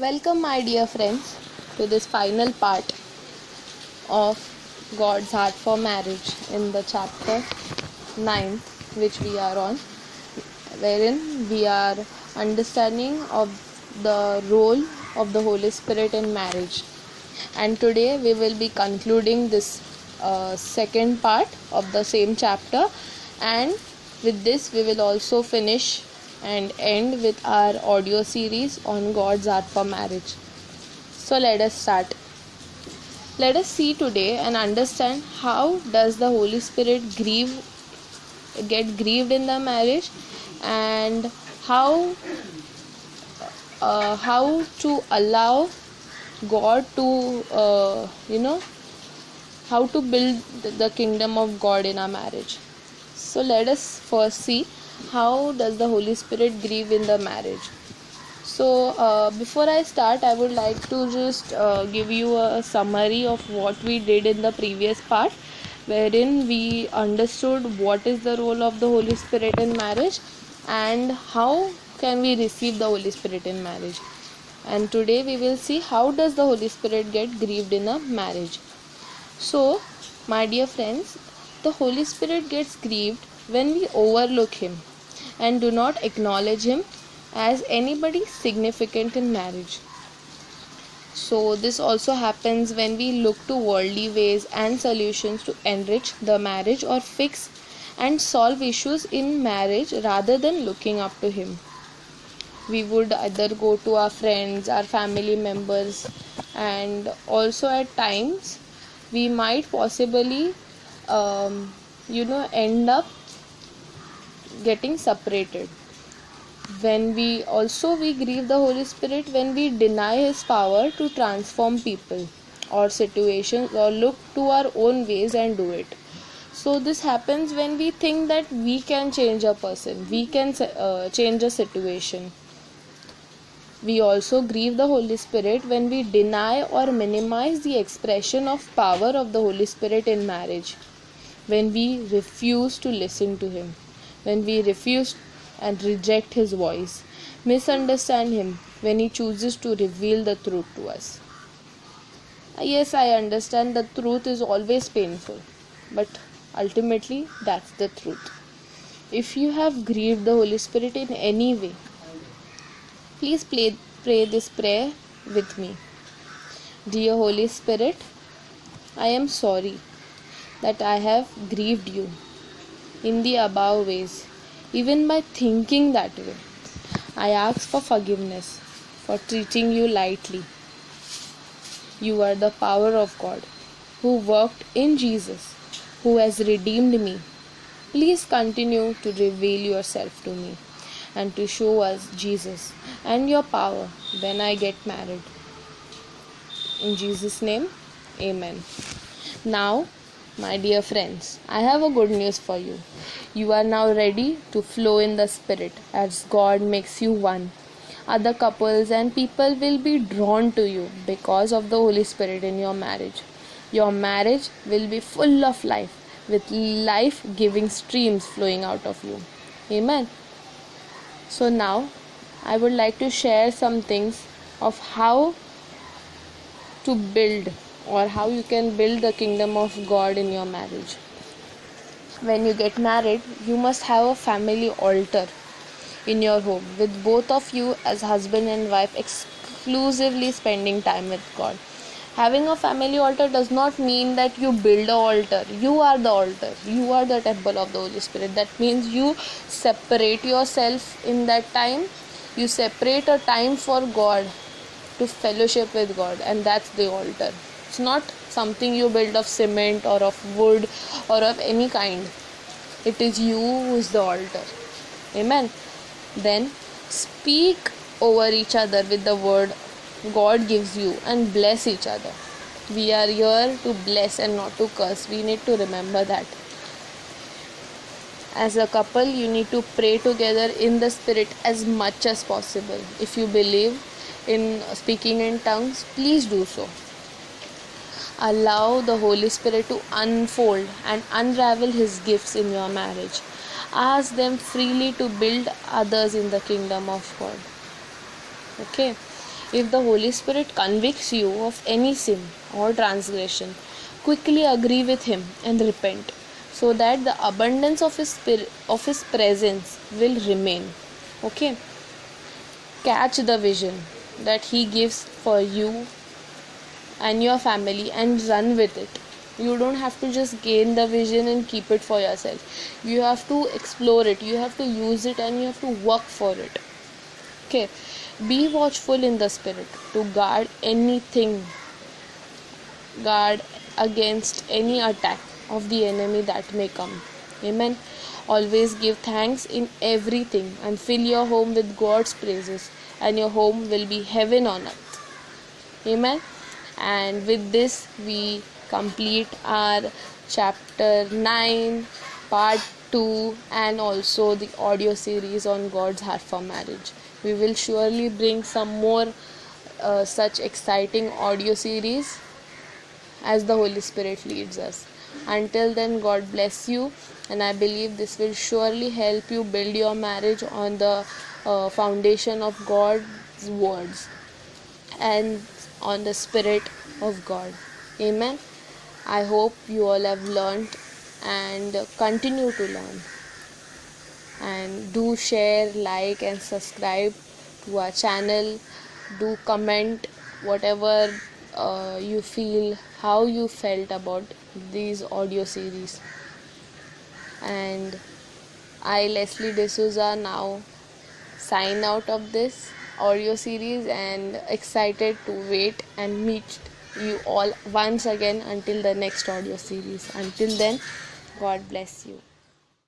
Welcome, my dear friends, to this final part of God's Heart for Marriage in the chapter 9, which we are on, wherein we are understanding of the role of the Holy Spirit in marriage. And today we will be concluding this second part of the same chapter, and with this we will also finish and end with our audio series on God's Art for Marriage. So let us start. Let us see today and understand how does the Holy Spirit get grieved in the marriage, and how to allow God to how to build the kingdom of God in our marriage. So let us first see how does the Holy Spirit grieve in the marriage. So before I start, I would like to just give you a summary of what we did in the previous part, wherein we understood what is the role of the Holy Spirit in marriage and how can we receive the Holy Spirit in marriage. And today we will see how does the Holy Spirit get grieved in a marriage. So, my dear friends, the Holy Spirit gets grieved when we overlook Him and do not acknowledge Him as anybody significant in marriage. So, this also happens when we look to worldly ways and solutions to enrich the marriage or fix and solve issues in marriage rather than looking up to Him. We would either go to our friends, our family members, and also at times we might possibly end up getting separated. When we grieve the Holy Spirit when we deny His power to transform people or situations, or look to our own ways and do it. So this happens when we think that we can change a person, we can change a situation. We also grieve the Holy Spirit when we deny or minimize the expression of power of the Holy Spirit in marriage, when we refuse to listen to Him, when we refuse and reject His voice, misunderstand Him when He chooses to reveal the truth to us. Yes, I understand the truth is always painful, but ultimately that's the truth. If you have grieved the Holy Spirit in any way, please pray this prayer with me. Dear Holy Spirit, I am sorry that I have grieved you in the above ways, even by thinking that way. I ask for forgiveness for treating you lightly. You are the power of God who worked in Jesus, who has redeemed me. Please continue to reveal yourself to me and to show us Jesus and your power when I get married. In Jesus' name, Amen. Now, my dear friends, I have a good news for you. You are now ready to flow in the Spirit as God makes you one. Other couples and people will be drawn to you because of the Holy Spirit in your marriage. Your marriage will be full of life, with life-giving streams flowing out of you. Amen. So now, I would like to share some things of how to build, or how you can build the kingdom of God in your marriage. When you get married, you must have a family altar in your home with both of you as husband and wife exclusively spending time with God. Having a family altar does not mean that you build an altar. You are the altar. You are the temple of the Holy Spirit. That means you separate yourself in that time. You separate a time for God, to fellowship with God, and that's the altar. It's not something you build of cement or of wood or of any kind. It is you who is the altar. Amen. Then speak over each other with the word God gives you and bless each other. We are here to bless and not to curse. We need to remember that. As a couple, you need to pray together in the Spirit as much as possible. If you believe in speaking in tongues, please do so. Allow the Holy Spirit to unfold and unravel His gifts in your marriage. Ask them freely to build others in the kingdom of God. Okay. If the Holy Spirit convicts you of any sin or transgression, quickly agree with Him and repent, so that the abundance of His presence will remain. Okay? Catch the vision that He gives for you and your family and run with it. You don't have to just gain the vision and keep it for yourself. You have to explore it, you have to use it, and you have to work for it. Okay, be watchful in the spirit to guard against any attack of the enemy that may come. Amen. Always give thanks in everything and fill your home with God's praises, and your home will be heaven on earth. Amen. And with this, we complete our chapter 9, part 2, and also the audio series on God's heart for marriage. We will surely bring some more such exciting audio series as the Holy Spirit leads us. Until then, God bless you, and I believe this will surely help you build your marriage on the foundation of God's words and on the Spirit of God. Amen. I hope you all have learned and continue to learn. And do share, like, and subscribe to our channel. Do comment whatever you feel, how you felt about these audio series. And I, Leslie D'Souza, now sign out of this audio series and excited to wait and meet you all once again until the next audio series. Until then, God bless you.